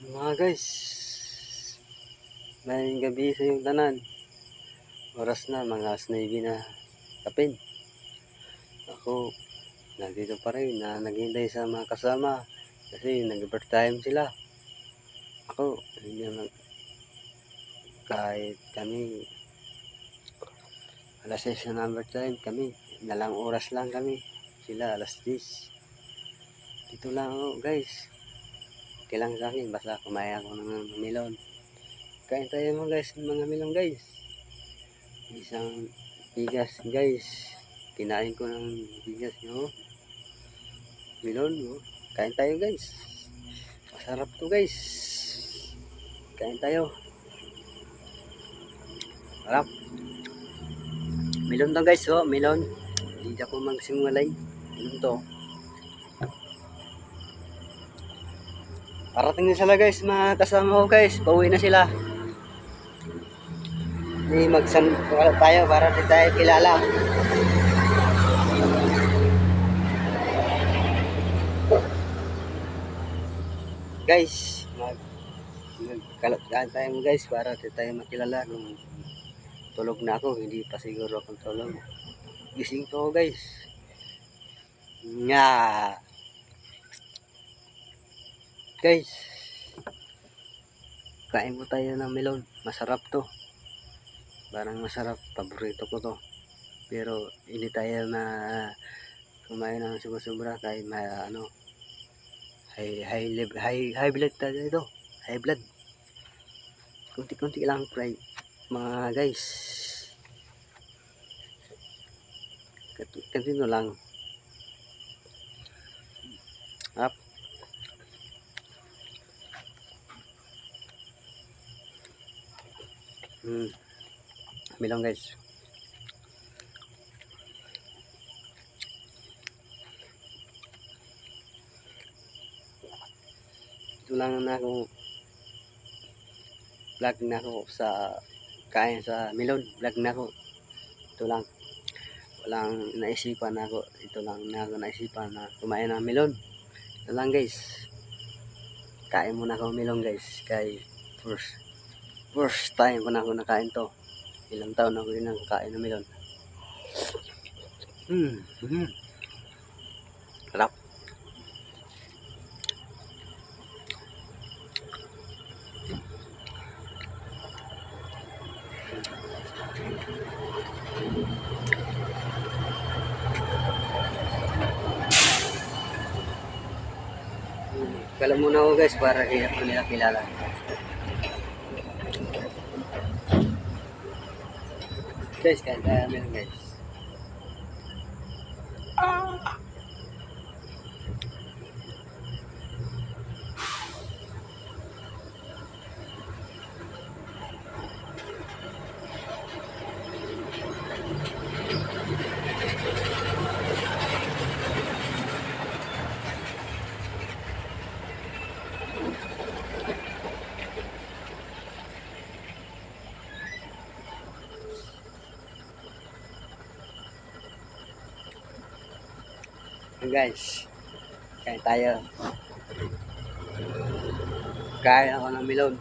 Mga guys, may gabi sa yung tanan. Oras na, mga alas 9 na kapin. Ako, nandito pa rin na naghihintay sa mga kasama kasi nag-overtime sila. Ako, hindi naman kahit kami alas 6 na overtime kami. Nalang oras lang kami. Sila alas 10. Dito lang ako guys. Okay lang sa akin, basta kumain ako ng melon. Kain tayo mga guys, mga melon guys. Isang bigas guys. Kinain ko ng bigas nyo. Melon no. Kain tayo guys. Masarap to guys. Kain tayo. Sarap. Melon to guys oh. Melon. Hindi ako magsimulay. Melon to. Parating na sila guys. Mga kasama ko guys. Pauwi na sila. Hindi magsan tayo para di tayo kilala. Guys, magkalat tayo guys para di tayo makilala kung tulog na ako, hindi pa siguro akong tulog. Gising ko guys. Nga. Guys, kain mo tayo ng melon. Masarap to. Barang masarap, paborito ko to. Pero hindi tayo na kumain ng sobra-sobra kahit may high blood tayo ito. High blood. Kunti-kunti lang fry mga guys. Kanino lang. Up. Melon guys. Ito lang na ako vlog na ako sa kain sa melon. Vlog na ako. Ito lang. Walang naisipan ako. Ito lang na ako naisipan na kumain ng melon. Ito lang guys. Kain muna ako melon guys. Kay first time pa na ako nakain to. Ilang taon ako rin nakakain ng melon. Sarap. Kala muna ako guys para hindi ako nila kilala. Guys, kain tayo melon guys. Guys, kain tayo. Kain ako ng melon.